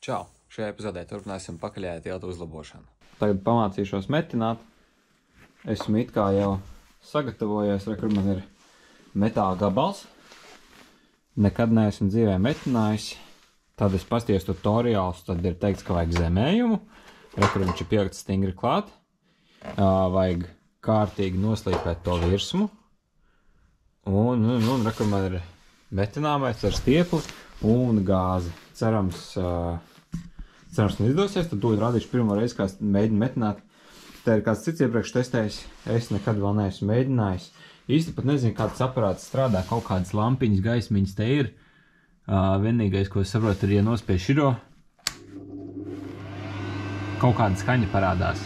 Čau! Šajā epizodē turpināsim pakaļējā tilta uzlabošanu. Tagad pamācīšos metināt. Esmu it kā jau sagatavojies, kur man ir metāla gabals. Nekad neesmu dzīvē metinājis. Tad es pasties tutoriāls, tad ir teikts, ka vajag zemējumu. Kur viņš ir pielikts stingri klāt. Vajag kārtīgi noslīpēt to virsmu. Un kur man ir metināmais ar stiepli un gāzi. Cerams, man izdosies, tad tūlīt rādīšu pirmo reizi, kā mēģinu metināt. Te ir kāds cits iepriekš testējis, es nekad vēl neesmu mēģinājis. Īsti pat nezinu, kāds aparāts strādā, kaut kādas lampiņas, gaismiņas te ir. Vienīgais, ko es saprotu, ir, ja nospiež širo, kaut kāda skaņa parādās.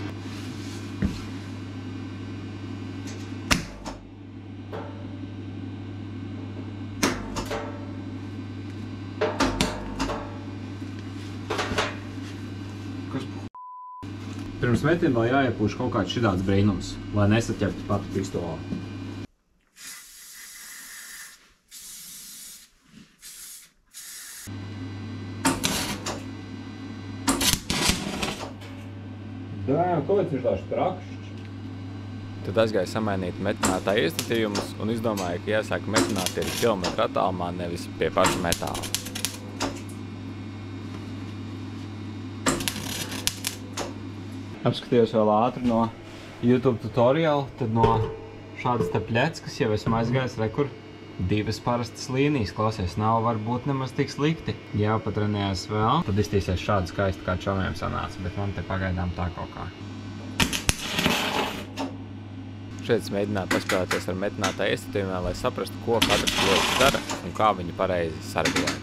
Pirms metina vēl jāiepūš kaut kāds šitāds brīnums, lai nesaķeptu pati pistoli. Kāpēc ir tāds trakšķis? Tad aizgāju samainīt metinātāju iestatījumus un izdomāju, ka jāsāk metināt ir kilometru attālumā, nevis pie paša metāla. Apskatījos vēl ātri no YouTube tutoriāla, tad no šādas te pļeckas jau esmu aizgājis rekur divas parastas līnijas. Klausies, nav varbūt nemaz tik slikti. Jāpatrenējās vēl, tad iztīsies šādi skaisti kā čomiem sanāca, bet man te pagaidām tā kaut kā. Šeit es mēģinātu paspēlēties ar metinātāju iestatījumiem, lai saprastu, ko katrs loks dara un kā viņi pareizi sargulē.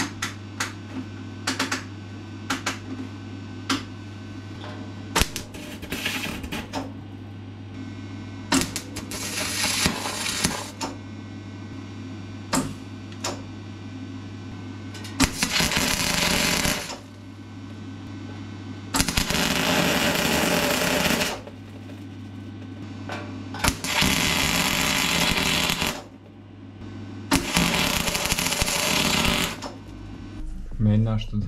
Mēģināšu tad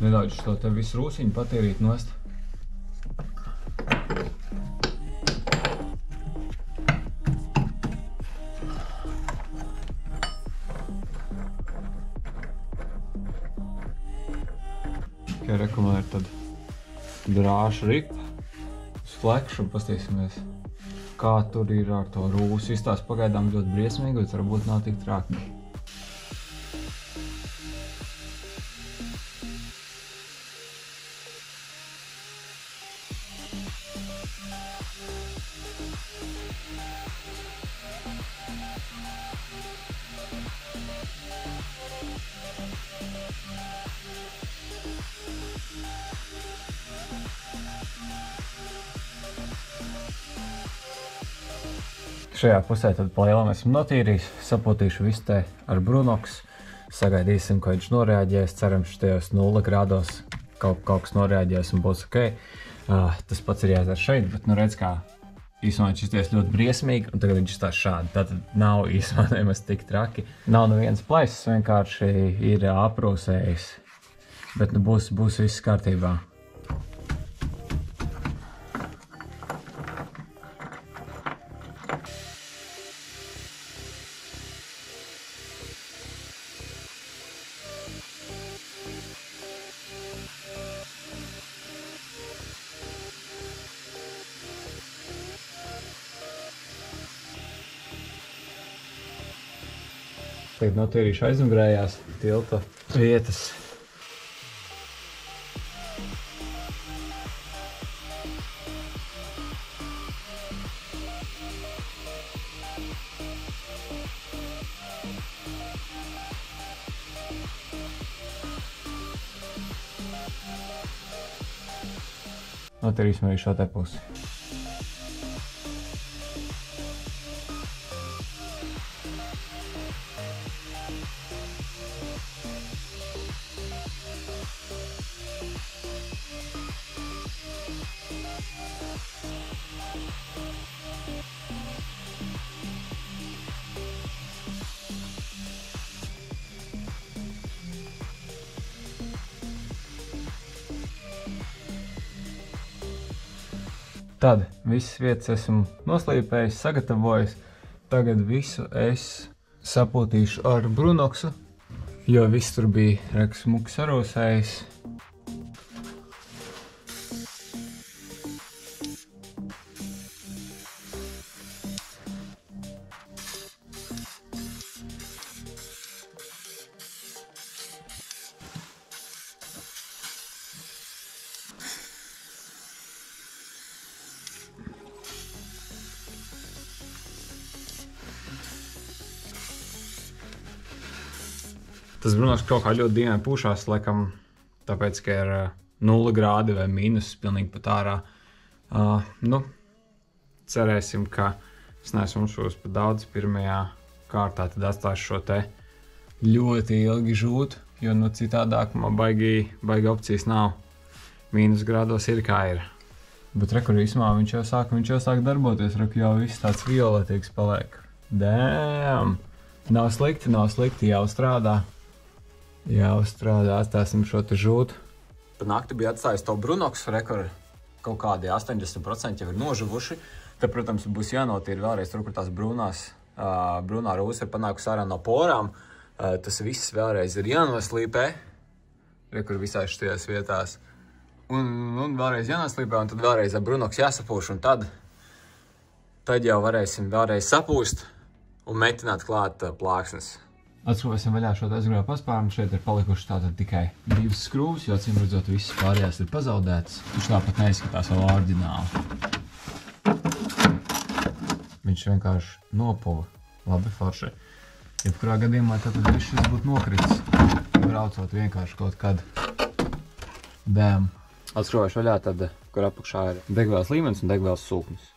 nedaudz šo te visu rūsiņu patīrīt nost. Tikai reku man ir tad drāšu ripa uz flekšu un pastīsimies, kā tur ir ar to rūsu. Izstās pagaidām ļoti briesmīgi, bet varbūt nav tik traki. Šajā pusē tad plēlam esmu notīrījis, sapotīšu visu te ar Brunox, sagaidīsim, ko viņš noreaģēs, cerams, šitajos 0 grādos kaut kas noreaģēs un būs ok. Tas pats ir jāizdara šeit, bet nu redz, kā īsumā viņš izties ļoti briesmīgi, un tagad viņš izstās šādi, tātad nav īsumā nemaz tik traki. Nav neviens plaisas, vienkārši ir aprūsējis, bet nu būs viss kārtībā. Tagad notīrīšu aizmugurējās tilta vietas. Notīrīsim arī šo te pusi. Tad visas vietas esmu noslīpējis, sagatavojis. Tagad visu es sapūtīšu ar brunoksu, jo viss tur bija smuki sarūsējis. Tas brunoks kaut kā ļoti dīvaini pūšās, laikam, tāpēc, ka ir 0 grādi vai mīnus pilnīgi pat ārā. Cerēsim, ka es neesmu uzšos pa daudz pirmajā kārtā, tad atstāšu šo te ļoti ilgi žūt, jo citādāk man baigi opcijas nav. Mīnus grādos ir kā ir. Bet re, kur īsumā viņš jau sāk darboties, re, jau viss tāds violetīgs paliek. Damn! Nav slikti, jau strādā. Atstāsim šo te žūtu. Pa nakti bija atstājis to brunoksu, kur kaut kādi 80% jau ir nožuvuši. Tad, protams, būs jānotīra vēlreiz tur, kur tās brūnā rūsa ir panākusi ārā no porām. Tas viss vēlreiz ir jānoslīpē, kur visās štajās vietās. Un vēlreiz jānoslīpē, un tad vēlreiz ar brunoks jāsapūš, un tad jau varēsim vēlreiz sapūst un metināt klāt plāksnes. Atskrovēsim vaļā šo aizgrāju paspārnu. Šeit ir palikuši tātad tikai 2 skrūvas, jo acīm redzot visas pārējās ir pazaudētas. Viņš tāpat neizskatās vēl oriģināli. Viņš vienkārši nopuva. Labi, forši. Jebkurā gadījumā tātad viss šis būtu nokritis. Braucot vienkārši kaut kad. Damn. Atskrovēšu vaļā tad, kur apakšā ir degvielas līmenis un degvielas sūknis.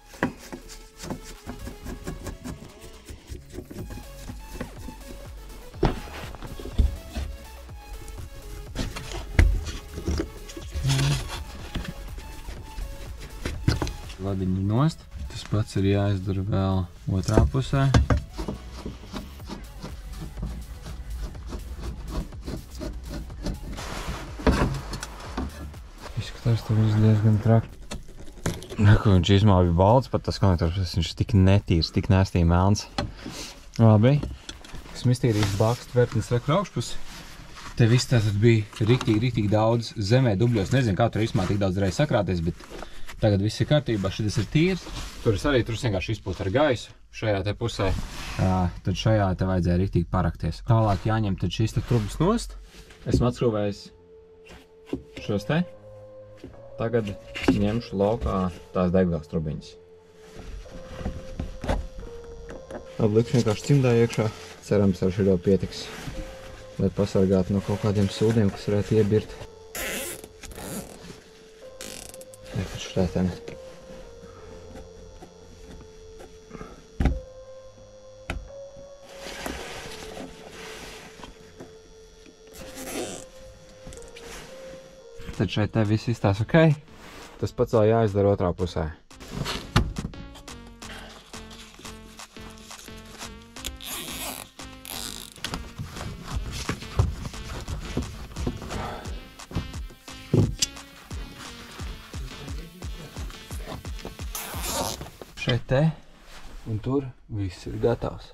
Vadiņu nost. Tas pats ir jāizdara vēl otrā pusē. Izskatās, tur viss diezgan traki. Viņš īsumā bija balts, pat tas konektors, viņš ir tik netīrs, tik nēstīgi melns. Labi. Smistīrīgs bakst vērtnes rekru augšpusi. Te viss tātad bija riktīgi daudz zemē dubļos. Nezinu, kā tur īsumā tik daudz reiz sakrāties, bet tagad viss ir kārtībā, šitas ir tīrs. Tur vienkārši izpūt ar gaisu šajā te pusē. Tad šajā te vajadzēja riktīgi parakties. Tālāk jāņem tad šīs te trubas nost. Esmu atskrūvējis šos te. Tagad ņemšu laukā tās degvielas trubiņas. Likšu vienkārši cimdā iekšā. Cerams, ar šī jau pietiks, lai pasargātu no kaut kādiem sūdiem, kas varētu iebirt. Šķētēm. Tad šeit te viss izstās ok. Tas pats vēl jāizdara otrā pusē. Šeit te un tur viss ir gatavs.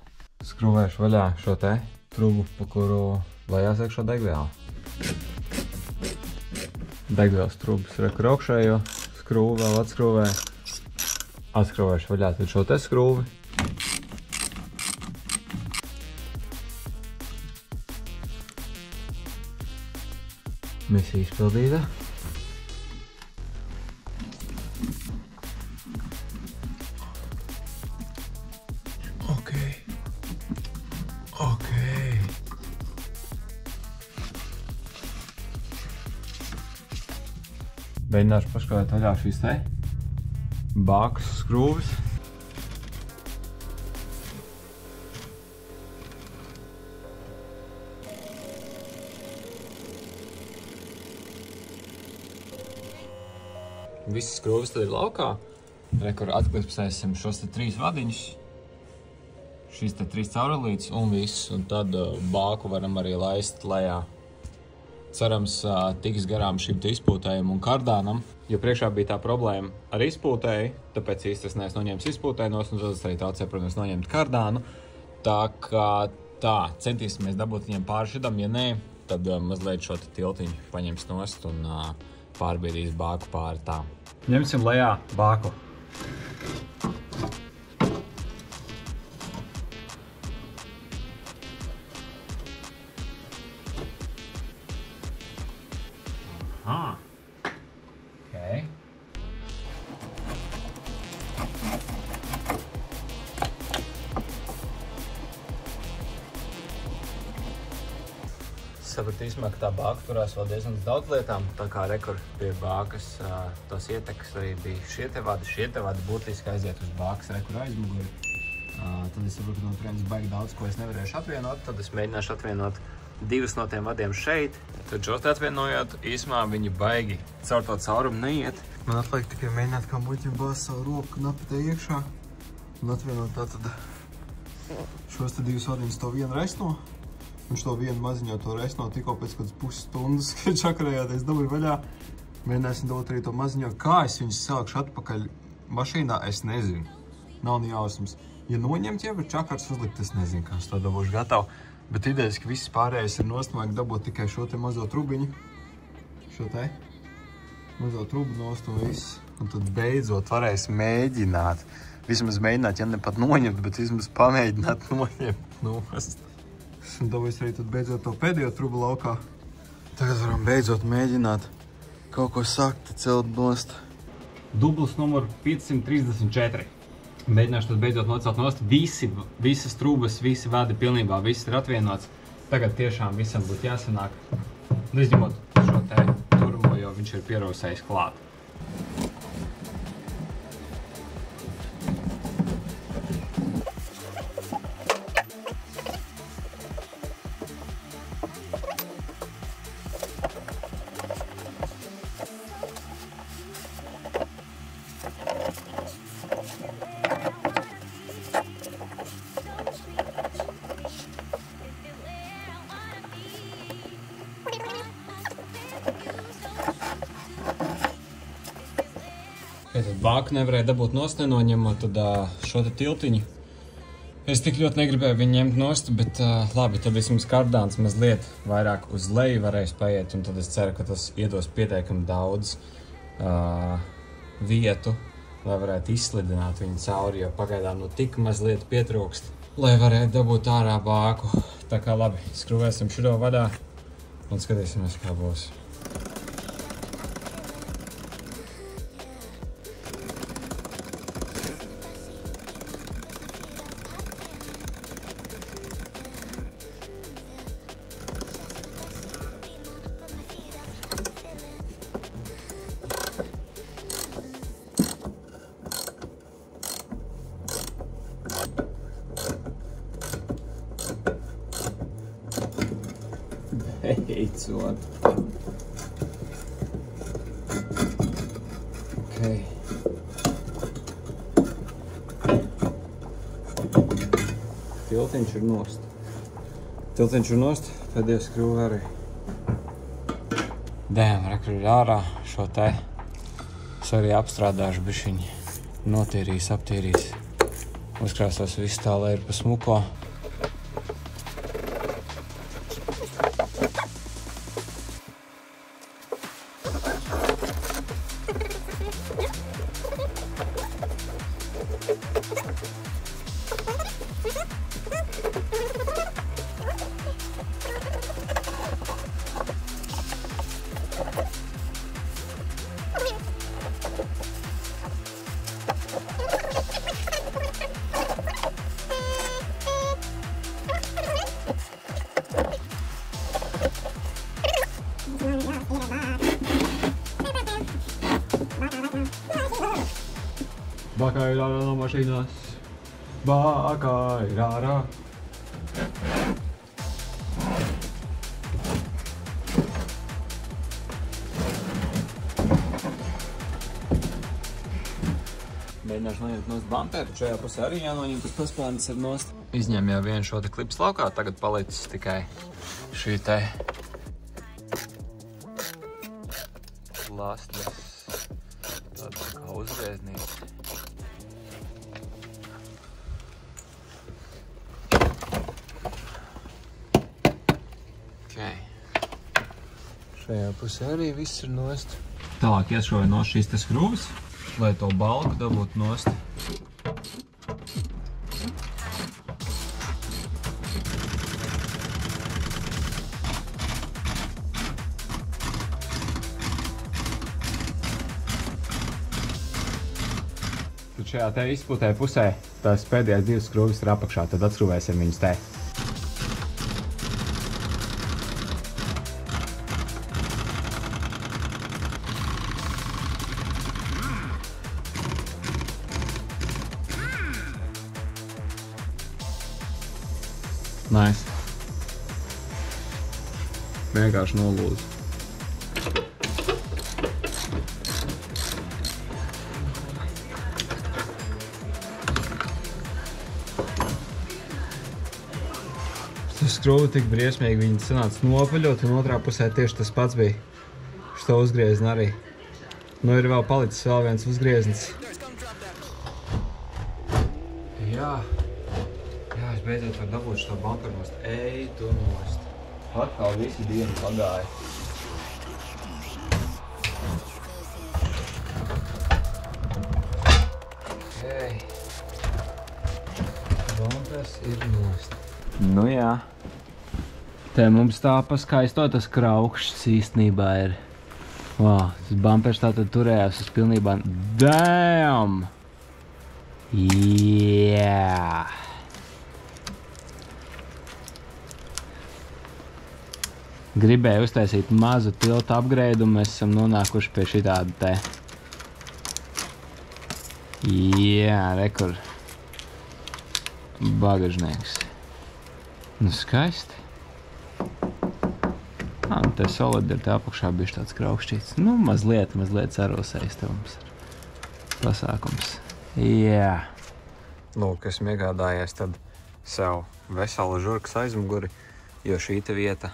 Skrūvēšu vaļā šo te trubu, pa kuru lejās iekšā degviela. Degvielas trubas rekur augšējo, skrūvu vēl atskrūvē. Atskrūvēšu vaļā tad šo te skrūvi. Misija izpildīta. Mēģināšu paskatīt vaļā šīs te bākas skrūves. Visas skrūves tad ir laukā. Rekur atklipsēsim šos te 3 vadiņus. Šīs te 3 caurulītes un viss. Un tad bāku varam arī laist lejā. Cerams, tiks garām šim izpūtējam un kardānam, jo priekšā bija tā problēma ar izpūtēju, tāpēc īsti es neesmu noņēmis izpūtējos, un tad es arī tāds, protams, noņemt kardānu. Tā kā tā, centīsimies dabūt viņiem pāri šitam, ja nē, tad mazliet šo tiltiņu paņems nost un pārbiedīs bāku pāri tā. Ņemsim lejā bāku. Aha. Okay. Sapratīsim, ka tā bāka turās vēl diezgan daudz lietām, tā kā rekur pie bākas tos ietekas arī bija šie te vadi būtiski aiziet uz bākas rekur aizmuguri. Tad es saprotu, ka no turienes baigi daudz, ko es nevarēšu atvienot, tad es mēģināšu atvienot 2 no tiem vadiem šeit. Tad šos te atvienojot, īsumā viņi baigi caur to caurumu neiet. Man atliek tikai mēģināt kā muļķim bāzt savu roku knapi te iekšā un atvienot tātad šos te 2 vadiņus to vienu resno. Viņš to vienu maziņo to resno tikko pēc kādas pusstundas, kad čakarējāties dabūju vaļā. Mēģināsim dabūt arī to maziņo. Kā es viņus salikšu atpakaļ mašīnā, es nezinu. Nav ni jausmas. Ja noņemt jau ir čakars uzlikt, es nezinu, kā es to dabūšu gatavu. Bet idejas, ka viss pārējais ir nostumāk dabūt tikai šo te mazo trubiņu. Šo te mazo trubu nost un viss. Un tad beidzot varēs mēģināt. Vismaz mēģināt, ja ne pat noņemt, bet vismaz pamēģināt noņemt nost. Un dabūs arī tad beidzot to pēdējo trubu laukā. Tagad varam beidzot mēģināt kaut ko sakt, celt nost. Dubls numur 534. Mēģināšu tad beidzot nocelt nost. Visas trubas, visi vadi pilnībā, viss ir atvienots. Tagad tiešām visam būtu jāsanāk. Izņemot šo te turmo, jo viņš ir pierosējis klāt. Ja tad bāku nevarēja dabūt nost nenoņemot, tad šo te tiltiņu es tik ļoti negribēju viņu ņemt nost, bet labi, tad vismaz kardāns mazliet vairāk uz leju varēs paiet, un tad es ceru, ka tas iedos pietiekami daudz vietu, lai varētu izslidināt viņu cauri, jo pagaidām nu tik mazliet pietrūkst, lai varētu dabūt ārā bāku. Tā kā labi, skruvēsim šito vadā un skatīsimies, kā būs. Beidzot. Okay. Tiltiņš ir nost. Pēdējais skrūve arī. Dēm, rekur ir ārā šo te. Es arī apstrādāšu bišķiņi. Notīrīs, aptīrīs. Uzkrāsos visu tā, lai ir pa smuko. Bākā ir ārā no mašīnās. Bākā ir ārā. Mēģināšu noņemt nost bamperu. Šajā pusē arī jānoņem, tas paspēnis ir nost. Izņem jau vienu šo te klips laukā, tagad palicis tikai šī te lastles. Tāda kā uzgrieznīca. Okay. Šajā pusē arī viss ir nost. Tālāk iešoju no šīs te skrūves, lai to balku dabūtu nost. Tad šajā te izpūtē pusē tās pēdējās divas skrūves ir apakšā, tad atskrūvēsim viņus te. Nice. Vienkārši nolūzu. Tas skrūve tik briesmīgi, viņi sanāca nopaļot, un otrā pusē tieši tas pats bija. Šo uzgriezni arī. Nu ir vēl palicis vēl viens uzgrieznis. Jā. Jā, es beidzot varu dabūt šo bumperu nost. Ej, tu nost. Atkal visi dienu pagāja. Ej. Bumpers ir nost. Nu jā. Te mums tā paskaisto tas kraukšs īstenībā ir. Vau, tas bumpers tātad turējās uz pilnībā. Damn! Yeah! Gribēju uztaisīt mazu tiltu upgrade, un mēs esam nonākuši pie šitāda te. Jā, rekur. Bagažnieks. Nu, skaisti. Un te solidi ir te apakšā bišķi tāds kraukšķīts. Nu, mazliet sarosējis te mums ir pasākums. Jā. Lūk, esmu iegādājies tad sev veselu žurkas aizmuguri, jo šī te vieta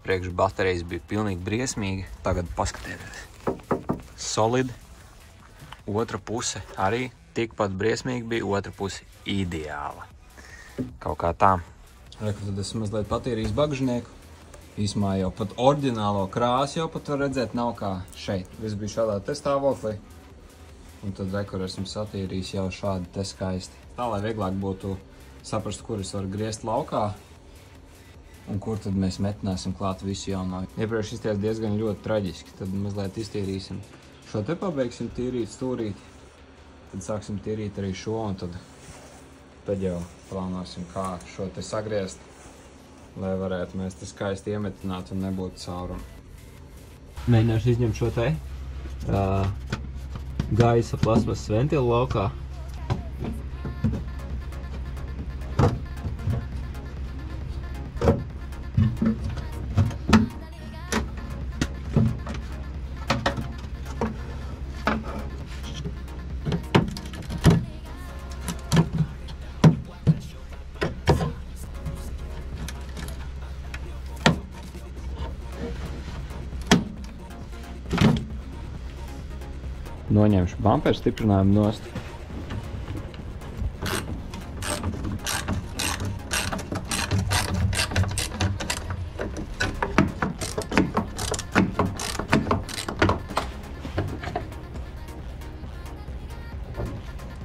priekš baterijas bija pilnīgi briesmīgi. Tagad paskatieties. Solidi. Otra puse arī tikpat briesmīgi bija, otra puse ideāla. Kaut kā tā. Reku, tad esmu mazliet patīrījis bagažnieku. Īsmā jau pat oriģinālo krāsu jau pat var redzēt, nav kā šeit. Viss bija šādā te stāvoklī. Un tad rekur esmu satīrījis jau šādi te skaisti. Tā, lai vieglāk būtu saprast, kur es varu griezt laukā. Un kur tad mēs metināsim klāt visu jauno. Iepriekš izties diezgan ļoti traģiski. Tad mazliet iztīrīsim. Šo te pabeigsim tīrīt stūrīt. Tad sāksim tīrīt arī šo un tad jau plānosim, kā šo te sagriezt, lai varētu mēs te skaisti iemetināt un nebūtu caurumu. Mēģināšu izņemt šo te gaisa plasmasas ventilu laukā. Noņemšu bumperu stiprinājumu nost.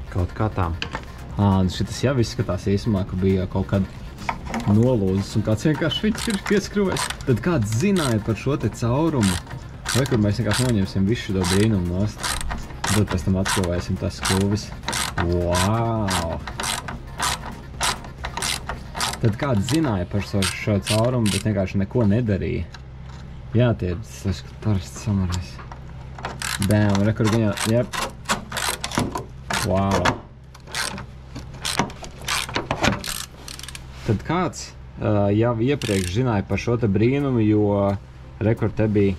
Kaut kā tā. Šitas jau izskatās īsumā, ka bija kaut kāda nolūzes un kāds vienkārši viņš ir pieskrūvēs. Tad kāds zināja par šo te caurumu. Vai kur mēs vienkārši noņemsim visu šo brīnumu nost. Tad pēc tam atskrūvēsim tās skrūves. Wow! Tad kāds zināja par šo caurumu, bet vienkārši neko nedarīja. Jā, tie ir parasti samurais. Bam, rekur viņa, jep. Wow! Tad kāds jau iepriekš zināja par šo te brīnumu, jo rekur te bija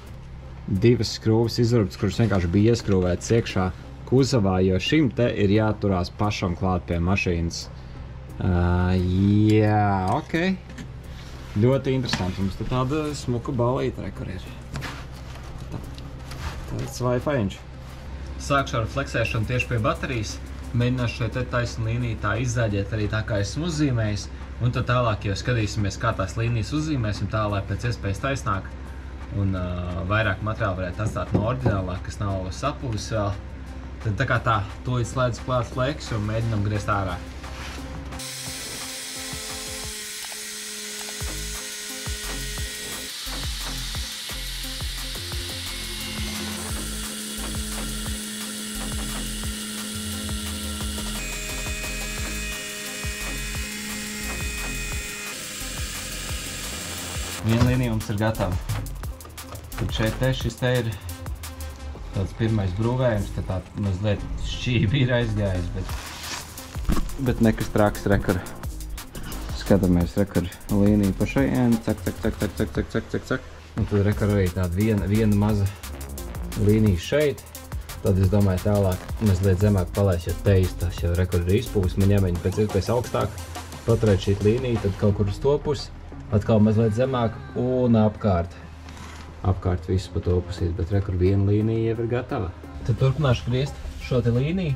divas skrūves izrubtas, kuras vienkārši bija ieskrūvētas iekšā kuzavā, jo šim te ir jāturās pašam klāt pie mašīnas. Jā, ok. Ļoti interesanti. Mums te tāda smuka balīta, kur ir. Tas Wi-Fi-ņš. Sākšu ar fleksēšanu tieši pie baterijas. Mēģināšu šeit taisnu līniju tā izzaļiet arī tā, kā esmu uzzīmējis. Un tad tālāk jau skatīsimies, kā tās līnijas uzzīmēsim tā, lai pēc iespējas taisnāk un vairāk materiālu varētu atstāt no oriģinālā, kas nav sapuvis vēl. Tad tā kā tā, tūlīt slēdzu klāt fleks un mēģinam griezt ārā. Viena līnija mums ir gatava. Tad šeit šis te ir tāds pirmais brūvējums, tad tā mazliet šķīvi ir aizgājis, bet nekas trāks rekar. Skatāmies rekar līniju pa šajien, cak. Un tad rekar arī tāda viena maza līnija šeit. Tad es domāju tālāk mazliet zemāk palaist, jo te tas jau rekar ir izpūs. Man jāmēģina pēc iespējas augstāk paturēt šī līnija, tad kaut kur uz to pusi. Atkal mazliet zemāk un apkārt. Apkārt visu pa to pusīt, bet re, kur viena līnija jau ir gatava. Tad turpināšu griezt šo te līniju.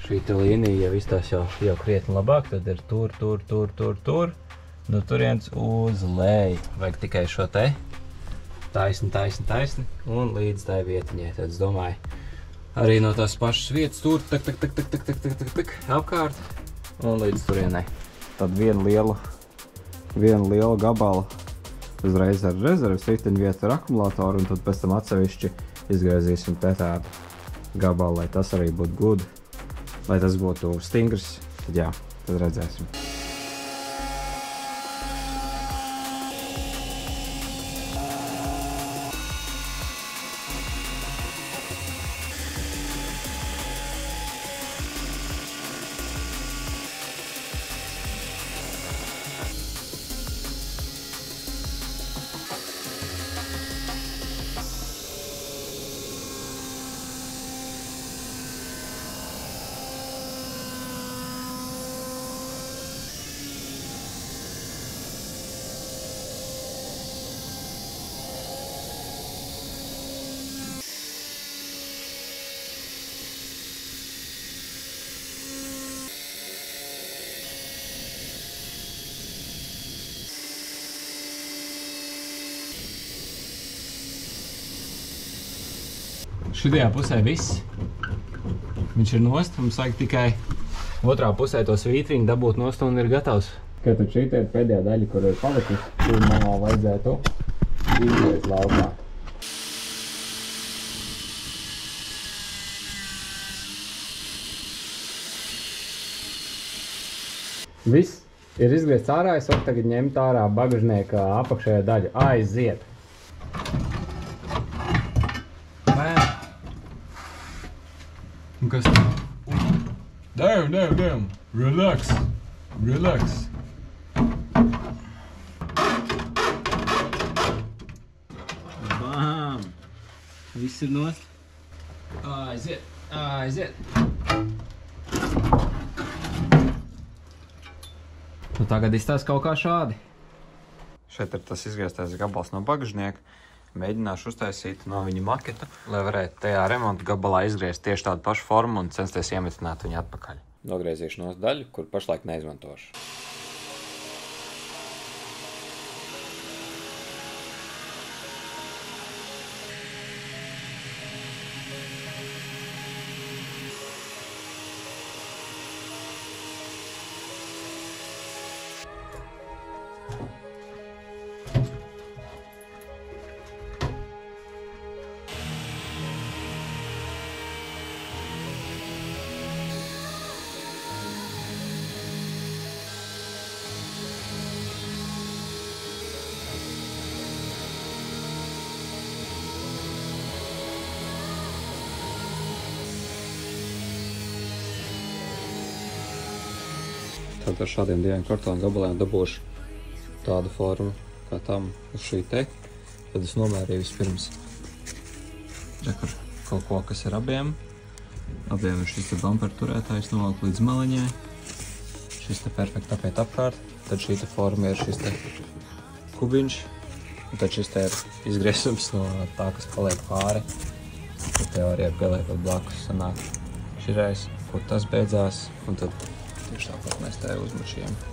Šī te līnija jau izstās jau krietni labāk, tad ir tur. No turienes uz leju. Vajag tikai šo te. Taisni un līdz tai vietiņai. Tad es domāju, arī no tās pašas vietas tur, apkārt un līdz turienei. Tad vienu lielu gabalu uzreiz ar rezerves riteņu vietu ar akumulātoru un tad pēc tam atsevišķi izgriezīsim te tādu gabalu, lai tas arī būtu good, lai tas būtu stingrs. Tad jā, tad redzēsim. Šitajā pusē viss. Viņš ir nost, mums vajag tikai otrā pusē to svītriņu dabūt nost un ir gatavs. Kad šī te ir pēdējā daļa, kur ir palikusi, kur man vajadzētu izliet laukā. Viss ir izgriezts ārā, es varu tagad ņemt ārā bagažnieka apakšējā daļu. Aiziet! Un kas tā? Damn! Relax! Bām! Viss ir nost. Aiziet! Nu tagad izstāst kaut kā šādi. Šeit ir tas izgrieztais gabals no bagažnieka. Mēģināšu uztaisīt no viņa maketu, lai varētu tajā remonta gabalā izgriezt tieši tādu pašu formu un censties iemetināt viņu atpakaļ. Nogriezīšu nost daļu, kur pašlaik neizmantošu. Tad ar šādiem diviem kartona gabaliem dabūšu tādu formu kā tam uz šī te. Tad es nomērīju vispirms kaut ko, kas ir abiem. Abiem ir šis te bumper turētājs novelk līdz maliņai. Šis te perfekti apiet apkārt. Tad šī te forma ir šis te kubiņš. Un tad šis te ir izgriezums no tā, kas paliek pāri. Tad teorijā pieliekot blakus sanāk šireiz, kur tas beidzās. Un tad tieši tāpat mēs te uzmušījam.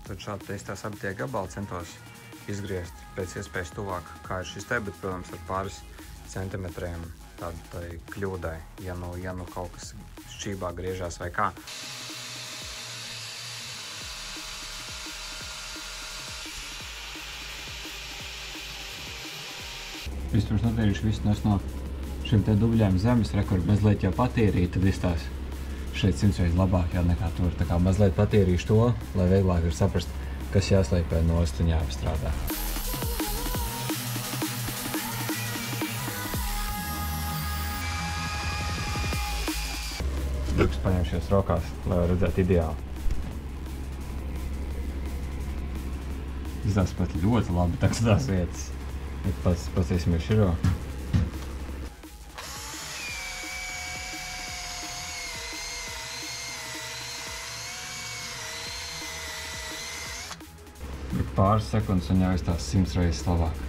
Tad šādi tās abi tie gabali centos izgriezt pēc iespējas tuvāk, kā ir šis te, bet, protams, ar pāris centimetriem tādai kļūdai, ja nu kaut kas šķībā griežās vai kā. Vispirms notīrīšu visu no šiem te dubļiem zemes, kur mazliet jau patīrīt, tad izstās šeit 100 reizes labāk jau nekā tur. Tā kā mazliet patīrīšu to, lai vieglāk ir saprast, kas jāslīpē nost un jāapstrādā. Drukas paņemšies rokās, lai var redzēt ideāli. Izdās pat ļoti labi tās vietas. Pasīsimies širo. Pāris sekundes un jau izstās 100 reizes labāk.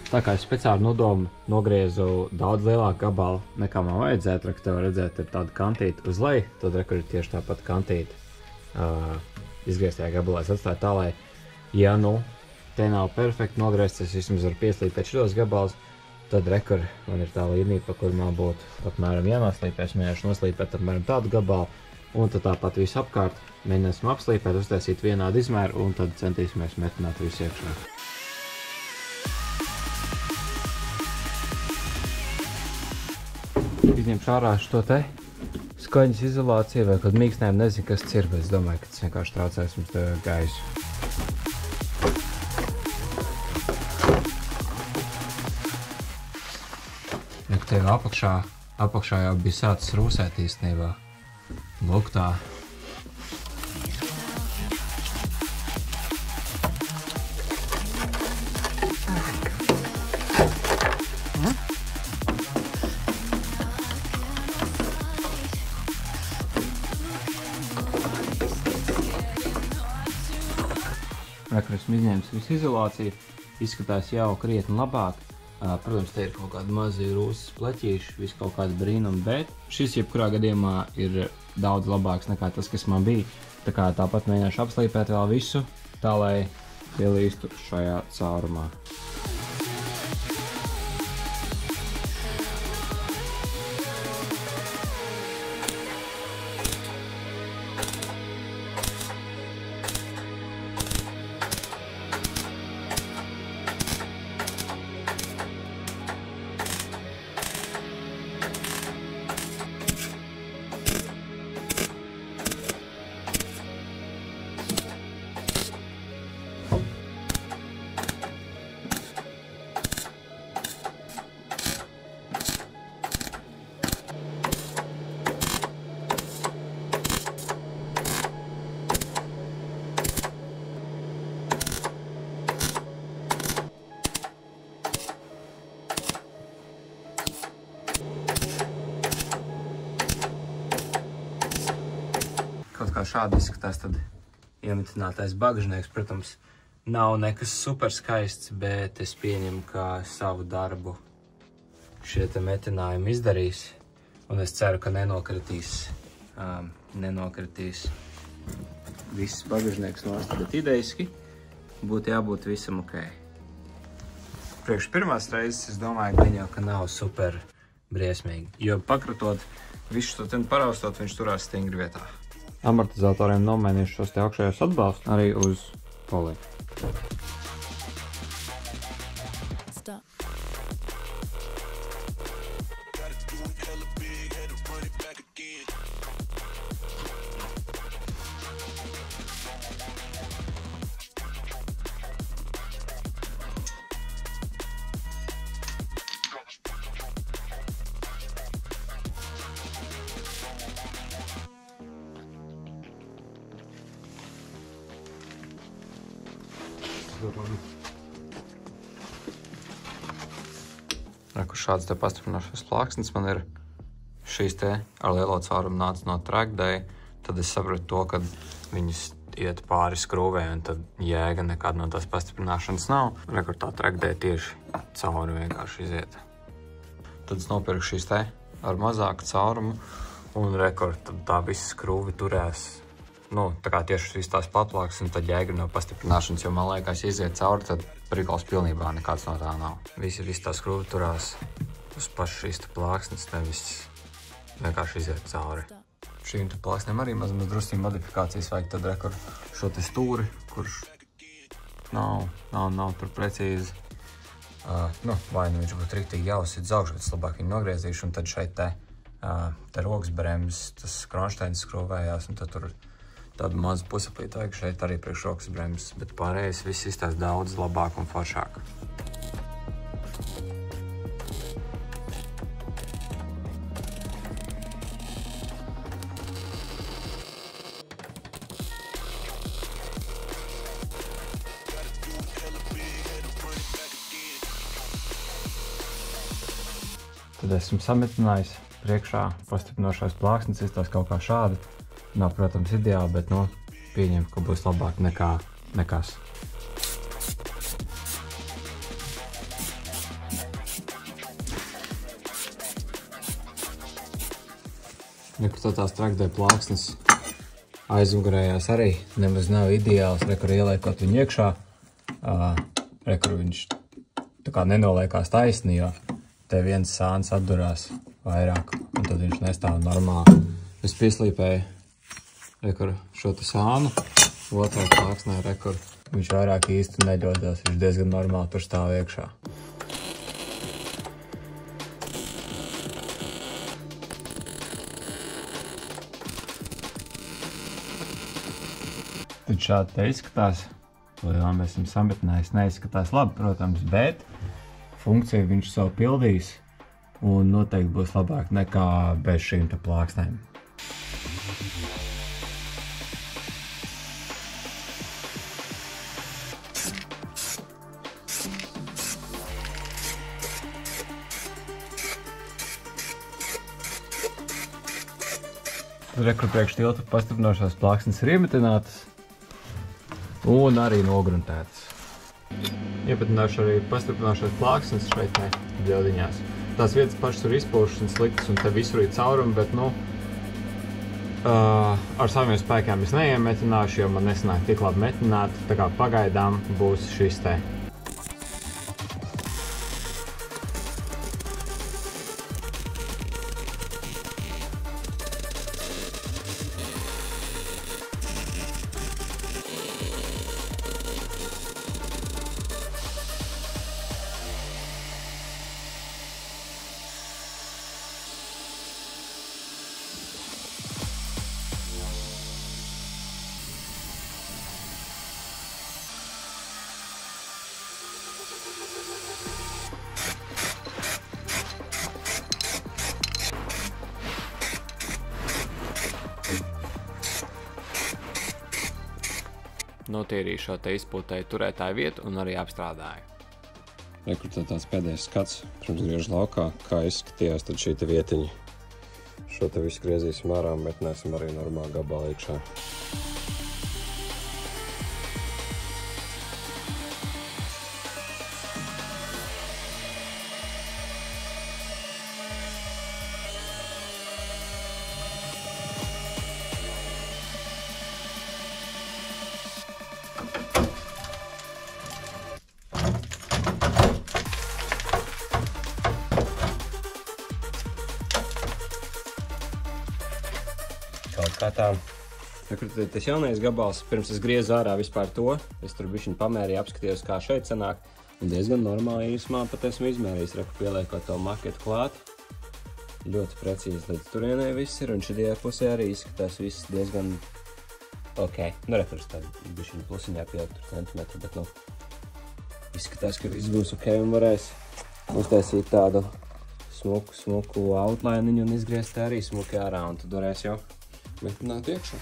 Tā kā es speciāli nodomu nogriezu daudz lielāku gabalu nekā man vajadzētu, ka tev redzēt ir tāda kantīte uz leju, tad rekur ir tieši tāpat kantīte izgrieztajā gabalā. Es atstāju tā, lai, ja nu te nav perfekti nogriezts, es vismaz varu pieslīpēt šitos gabalus, tad rekur man ir tā līnija, pa kur man būtu apmēram jānoslīpē. Es mēģināšu noslīpēt apmēram tādu gabalu, un tad tāpat visu apkārt mēģināsim apslīpēt, uztaisīt vienādu izmēru, un tad centīsimies metināt visu iekšā. Izņemšu ārā šo te skaņas izolāciju vai kaut mīkstinājumu, nezinu, kas tas ir, bet es domāju, ka tas vienkārši traucēs mums te gaisu. Ja tev apakšā jau bija sācis rūsēt īstenībā. Lūk tā. Rekur esmu izņēmis visu izolāciju, izskatās jau krietni labāk. Protams, te ir kaut kādi mazi rūsas pleķīši, viss kaut kādi brīnumi, bet šis jebkurā gadījumā ir daudz labāks nekā tas, kas man bija. Tā kā tāpat mēģināšu apslīpēt vēl visu, tā lai pielīstu šajā caurumā. Kaut kā šādi izskatās tad iemitinātais bagžnieks. Protams, Nav nekas super skaists, bet es pieņemu, ka savu darbu šie te metinājumi izdarīs. Un es ceru, ka nenokritīs viss bagažnieks nost, bet ideiski būtu jābūt visam ok. Priekš pirmās reizes es domāju, gan jau, ka nav super briesmīgi, jo pakratot visu to ten paraustot, viņš turās stingri vietā. Amortizatoriem nomainīšu šos te augšējos atbalstus arī uz poliju. Kur šāds te pastiprinošais plāksnis man ir šīs te ar lielo caurumu nāca no track day, tad es sapratu to, ka viņas iet pāri skrūvē un tad jēga nekāda no tās pastiprināšanas nav. Rekur tā track day tieši cauri vienkārši iziet. Tad es nopirku šīs te ar mazāku caurumu un rekur tad tā visa skrūvi turēs. Nu, tā kā tieši šīs tās platplāksnes un tad jēga no pastiprināšanas, jo man liekas, ja iziet cauri, tad prikals pilnībā nekāds no tā nav. Visi tā skrūvi turās uz pašu šīs te plāksnes, nevis vienkārši iziet cauri. Šīm te plāksnēm arī maz drusciņu modifikācijas vajag tad rekur šo te stūri, kurš nav tur precīzi. Vai nu viņš būtu riktīgi jāuzsit uz augšu, bet es labāk viņu nogriezīšu un tad šeit te rokas bremzes, tas kronšteins skrūvējās un tad tur tādu mazu pusaplītu vajag šeit arī priekšrokas bremzes, bet pārējais viss izstās daudz labāk un foršāk. Tad esmu sametinājis priekšā pastiprinošais plāksnes, izstās kaut kā šādi. Nav, protams, ideāli, bet, pieņem, ka būs labāk nekā nekas. Rekur tās track day plāksnes aizmugurējās arī nemaz nav ideāls, rekur ieliekot viņu iekšā. Rekur viņš tā kā nenoliekās taisni, jo te viens sāns atdurās vairāk, un tad viņš nestāv normāli. Es pieslīpēju rekur šo te sānu, otrā plāksnē rekur. Viņš vairāk īsti neļodās, viņš diezgan normāli tur stāv iekšā. Tad šādi te izskatās, vēl mēs esam sametinājis, neizskatās labi, protams, bet funkciju viņš savu pildīs un noteikti būs labāk nekā bez šīm te plāksnēm. Rekur priekš tilta pastiprinošās plāksnes ir iemetinātas un arī nogruntētas. Iepatināšu arī pastiprinošās plāksnes šeit bļaudiņās. Tās vietas pašas ir izpūšas un sliktas un te visur ir caurumi, bet ar saviem spēkiem es neiemetināšu, jo man nesanāk tik labi metināt, tā kā pagaidām būs šis te. Notīrīju šo te izpūtēju turētāju vietu un arī apstrādāju. Rekur tāds pēdējais skats, pirms griežu laukā, kā izskatījās tad šī te vietiņa. Šo te visu griezīsim ārā un metināsim arī normāli gabalā iekšā. Kā tā? Tas jaunais gabals, pirms es griezu ārā vispār to, es tur bišķiņ pamērīju, apskatījos, kā šeit sanāk. Un diezgan normāli īsumā pat esmu izmērījis, reku pieliekot to maketu klāt. Ļoti precīzi līdz turienē viss ir, un šajā pusē arī izskatās viss diezgan ok. Nu, rekurus tādu bišķiņu plusiņā pielikt tur centimetru, bet nu izskatās, ka viss būs ok un varēs uztaisīt tādu smuku outline un izgriezt arī smuki ārā, un tad varēs jau metināt iekšā.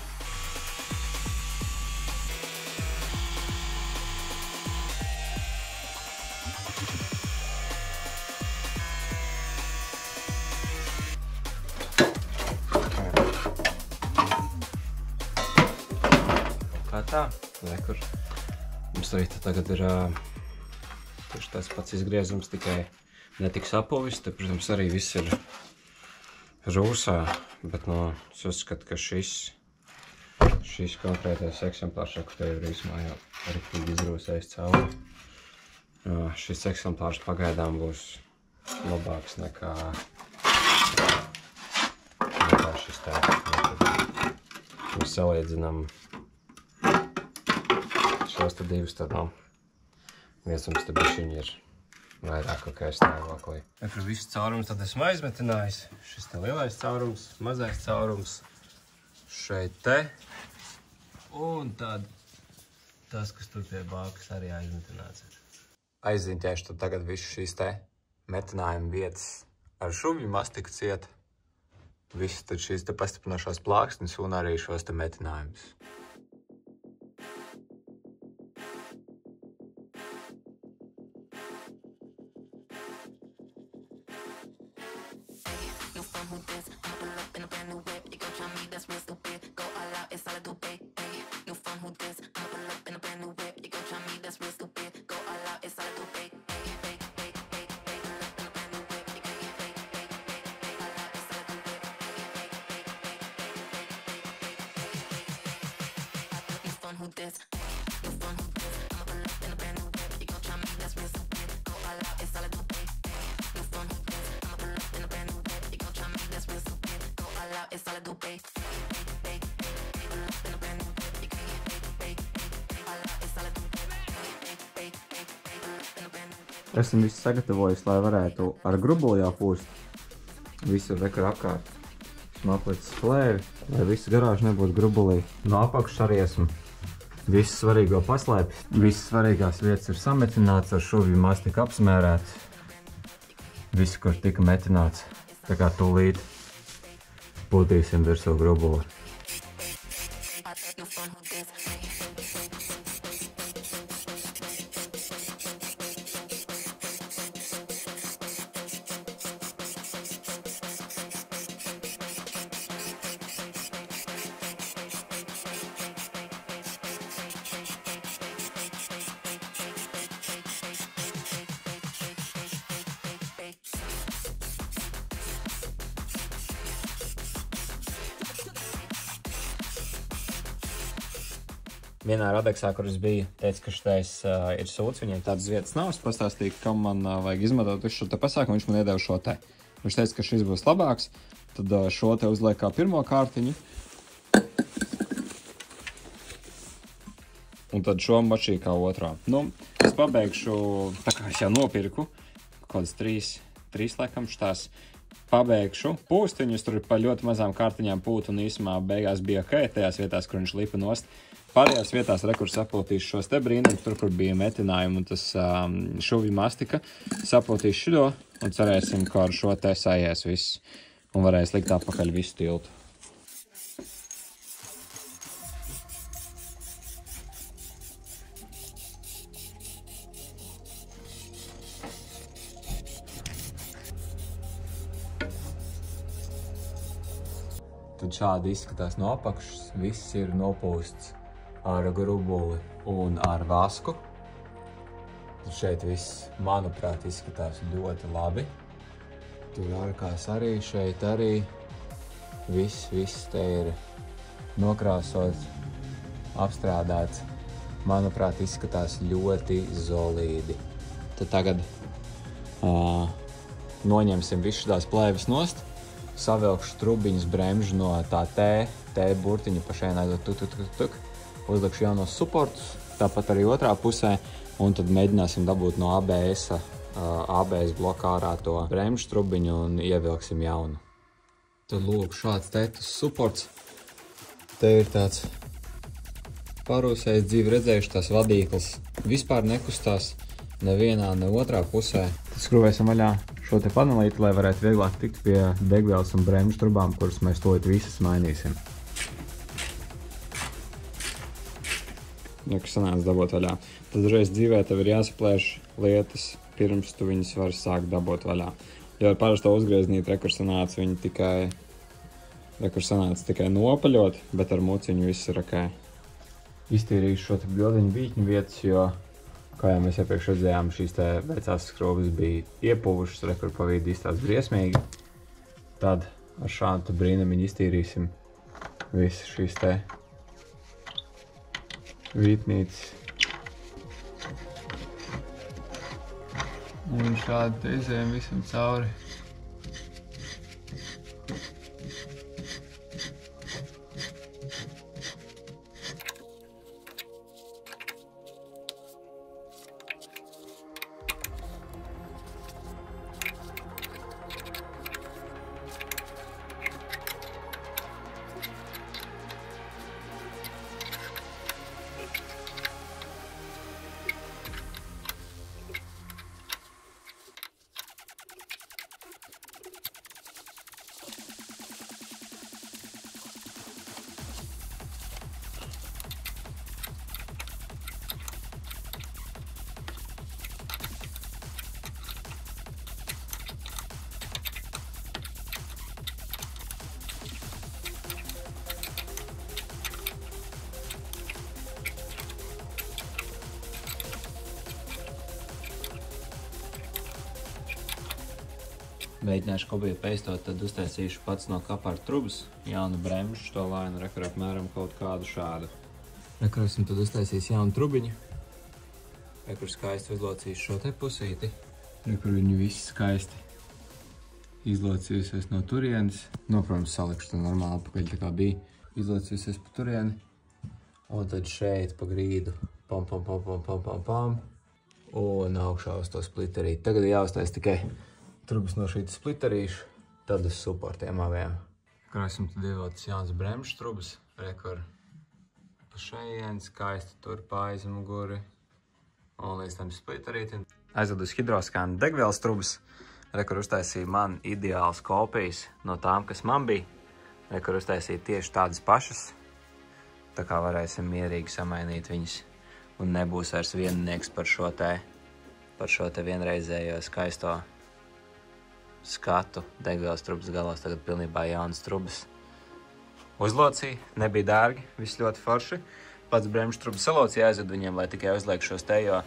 Kā tā? Rekur. Mums arī tagad ir tieši tāds pats izgriezums, tikai netik sapuvis. Te, protams, arī viss ir rūsā, bet es uzskatu, ka šis konkrētais eksemplārs, kur te ir īsumā jau riktīgi izrūsējis cauri. Šis eksemplārs pagaidām būs labāks nekā šis tā. Mēs salīdzinām šos te divus, tad viens mums te bišķiņi ir vairāk ok stāvoklī. Par visu caurums tad esmu aizmetinājis. Šis te lielais caurums, mazais caurums, šeit te. Un tad tas, kas tur pie bākas arī aizmetināts ir. Aiziņķēšu tad tagad visu šīs te metinājuma vietas ar šuvju mastiku ciet. Visu tad šīs te pastiprinošās plāksnes un arī šos te metinājumus. Esam visu sagatavojis, lai varētu ar grubuli jau pūst. Visu rekar apkārt. Esmu aplicis plēvi, lai visu garāžu nebūtu grubulī. No apakšas arī esmu visu svarīgo paslēpis. Visas svarīgās vietas ir sametināts, ar šuvju mastiku apsmērēts. Viss, kur tika metināts, tā kā tūlīt pūtīsim virsū grubuli. Vienā Radeksā, kur es biju, teica, ka šitais ir sūds, viņiem tādas vietas nav. Es pastāstīju, kam man vajag izmantot visu šo te pasākumu, viņš man iedeva šo te. Viņš teica, ka šis būs labāks, tad šo te uzliek kā pirmo kārtiņu. Un tad šo mačīju kā otrā. Nu, es pabeigšu, tā kā es jau nopirku, kādas trīs laikam štās. Pabeigšu pūst, viņus tur pa ļoti mazām kārtiņām pūt un īsumā beigās bija ok, tajās vietās, kur viņš lipa nost. Pārējās vietās rekur sapotīšu šos te brīnumus, tur, kur bija metinājumi un tas šuvju mastika. Sapotīšu šito un cerēsim, ka ar šo te sajies viss un varēs likt apakaļ visu tiltu. Tad šādi izskatās no apakšas, viss ir nopūsts ar grubuli un ar vasku. Tad šeit viss, manuprāt, izskatās ļoti labi. Tur ārkās arī, šeit arī. Viss te ir nokrāsots, apstrādāts. Manuprāt, izskatās ļoti zolīdi. Tad tagad noņemsim visu šitās plēvis nost. savilkšu trubiņas bremžu no tā T burtiņa pa šeit aizot uzlikšu jaunos suportus, tāpat arī otrā pusē, un tad mēģināsim dabūt no ABS blokā ārā to bremžu trubiņu un ievilksim jaunu. Tad lūk, šāds tetus suports. Te ir tāds parūsējis dzīvi redzējuši, tās vadīklis vispār nekustās nevienā, ne otrā pusē. Tad skrūvēsim vaļā šo te panelīti, lai varētu vieglāk tikt pie degvielas un bremžu trubām, kuras mēs tūlīt visas mainīsim. Kas sanāca dabūt vaļā. Tad reiz dzīvē tev ir jāsaplēš lietas, pirms tu viņas var sākt dabūt vaļā. Jo ar parasto uzgrieznīt rekursanāca viņi tikai nopaļot, bet ar muciņu viss ir ok. Iztīrīšu šo te bildiņu vītņu vietas, jo, kā jau mēs iepriekš redzējām, šīs te vecās skrūves bija iepuvušas, rekur pa vidu izstāsts briesmīgi. Tad ar šādu brīnumiņu iztīrīsim visas šīs te vītnītes. Un šādi te izējam visam cauri. Mēģināšu kopiju peistot, tad uztaisīšu pats no kapara trubas jaunu bremžu, to lainu rekur apmēram kaut kādu šādu. Rekur esmu tad uztaisījis jaunu trubiņu. Rekur skaisti uzlocīšu šo te pusīti. Rekur viņu visi skaisti izlocījusies no turienes. Nu, protams, salikšu to normāli apakaļ, tā kā bija izlocījusies pa turieni. Un tad šeit pa grīdu pam. Un augšā uz to splitterīti. Tagad jāuztais tikai trubas no šīta splitterīšu, tad uz suportiem abiem. Kur esmu tad ievilcis jauns bremžu trubas, rekur pa šejieni, skaisti tur pa aizmuguri un līdz tam splitterītim. Aizvedu uz hidroskānu degvielas trubas, rekur uztaisīja man ideāls kopijas no tām, kas man bija. Rekur uztaisīja tieši tādas pašas, tā kā varēsim mierīgi samainīt viņas un nebūs vairs viennieks par šo te vienreizējo skaisto skatu. Degvielas trubas galos tagad pilnībā jaunas trubas. Uzlocīja, nebija dārgi, viss ļoti forši. Pats bremžu trubas salocīja, aizvedu viņiem, lai tikai uzliek šos te, jo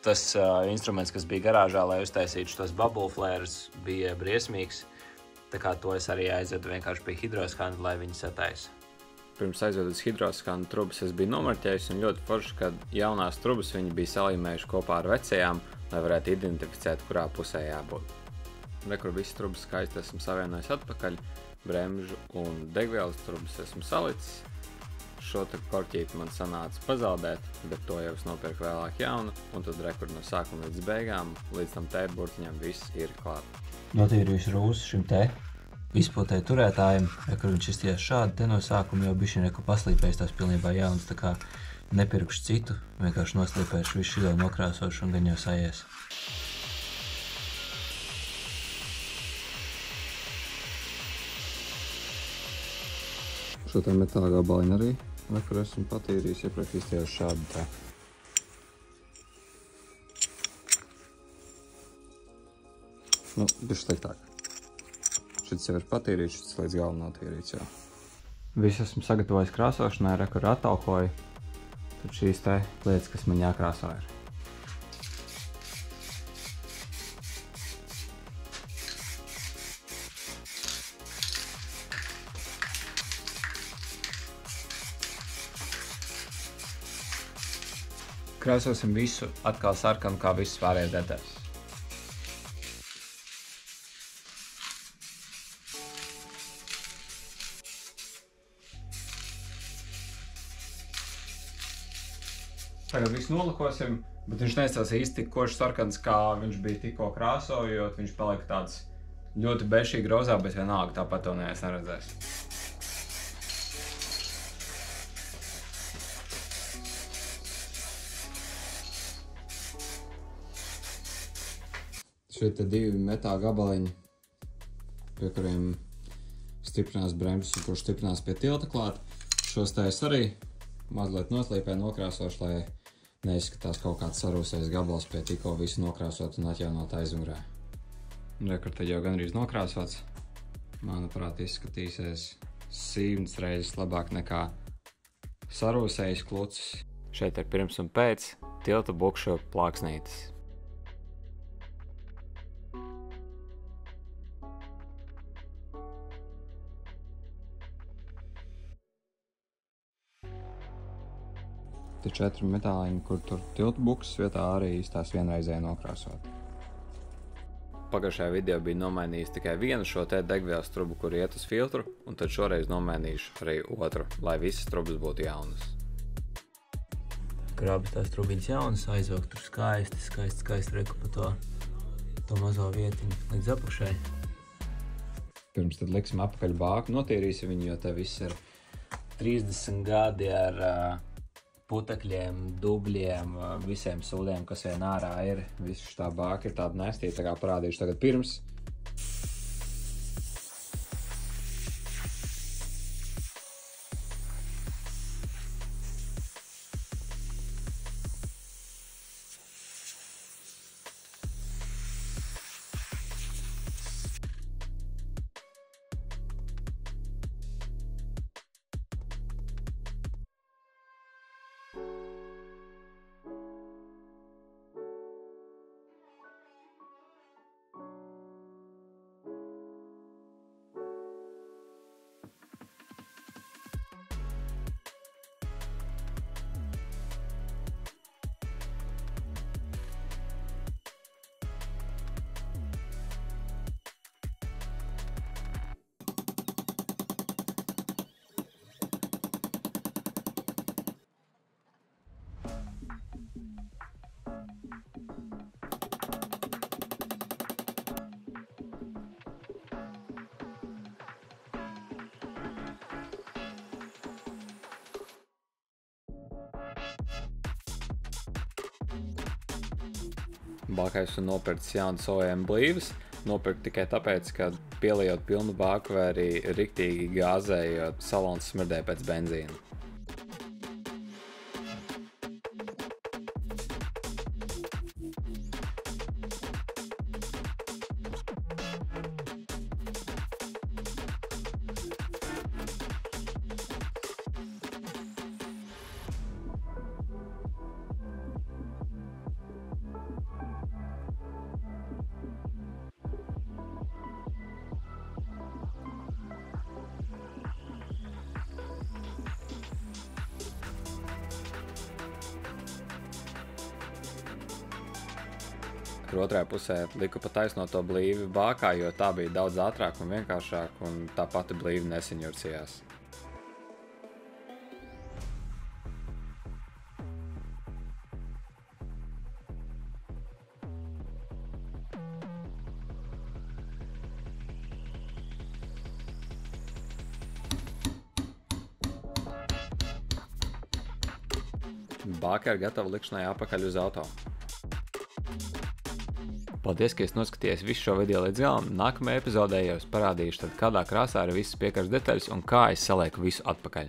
tas instruments, kas bija garāžā, lai uztaisītu šos bubble flares, bija briesmīgs. Tā kā to es arī aizvedu vienkārši pie hidroskāna, lai viņi sataisa. Pirms aizvedu uz hidroskānu trubas es biju nomarķējis un ļoti forši, kad jaunās trubas viņi bija salīmējuši kopā ar vecajām, lai varētu identificēt, kurā pusē jābūt. Rekur visas trubas skaisti esmu savienojis atpakaļ, bremžu un degvielas trubas esmu salicis. Šo te korķīti man sanāca pazaudēt, bet to jau es nopirku vēlāk jaunu, un tad rekur no sākuma līdz beigām, līdz tam T burtiņam viss ir klāt. Notīrījuši rūsu šim te izpotēju turētājiem, rekur viņš izties šādi, te no sākuma jau bišķiņ reku paslīpējis tās pilnībā jaunas, tā kā nepirkšu citu, vienkārši noslīpējuši visu šito nokrāsošu un gan jau sajies. Šo te metāla gabaliņu arī, rekur esmu patīrījis, iepriekš izties šādu te. Nu, bišķi sliktāk. Šits jau ir patīrīts, šits līdz galam nav tīrīts jau. Visu esmu sagatavojis krāsošanai, rekur atalkoju. Tad šīs te lietas, kas man jākrāso ir. Krāsosim visu atkal sarkanu, kā visas pārējās detaļas. Tagad visu nolikosim, bet viņš neizstās īsti tik koši sarkans, kā viņš bija tikko krāsojot. Viņš palika tāds ļoti bešīgi rozā, bet vienalga tāpat to neesmu redzējis. Šeit ir 2 metāla gabaliņi, pie kuriem stiprinās bremzes un kurš stiprinās pie tilta klāt. Šos tā es arī mazliet noslīpēju, nokrāsošu, lai neizskatās kaut kāds sarūsējis gabals pie tikko visu nokrāsot un atjaunot aizmugurē. Rekur tad jau gandrīz nokrāsots. Manuprāt, izskatīsies 100 reizes labāk nekā sarūsējis klucis. Šeit ir pirms un pēc tilta bukšu plāksnītes. Te 4 metāliņi, kur tur tiltu buksas vietā arī izstās vienreizēji nokrāsot. Pagājušajā video bija nomainījis tikai vienu šo te degvielas trubu, kur iet uz filtru, un tad šoreiz nomainīšu arī otru, lai visas trubas būtu jaunas. Grābas tās trubiņas jaunas, aizvelk tur skaisti reku pa to mazo vietiņu līdz apakšai. Pirms tad liksim apakaļ bāku, notīrīsim viņu, jo te viss ir 30 gadi ar putekļiem, dubļiem, visiem sūdiem, kas vien ārā ir. Visu šitā bāka ir tāda nestīta, tā kā parādīšu tagad pirms. Bākai esmu nopircis jaunas OEM blīves. Nopirkt tikai tāpēc, ka pieliejot pilnu bāku vai arī riktīgi gāzējot, salons smirdē pēc benzīna. Tur otrajā pusē liku pa taisno to blīvi bākā, jo tā bija daudz ātrāk un vienkāršāk, un tā pati blīvi nesaņurcījās. Bāka ir gatava likšanai apakaļ uz auto. Paldies, ka esi noskatījies visu šo video līdz galam. Nākamajā epizodē jau es parādīšu, tad kādā krāsā ir visas piekaras detaļas un kā es salieku visu atpakaļ.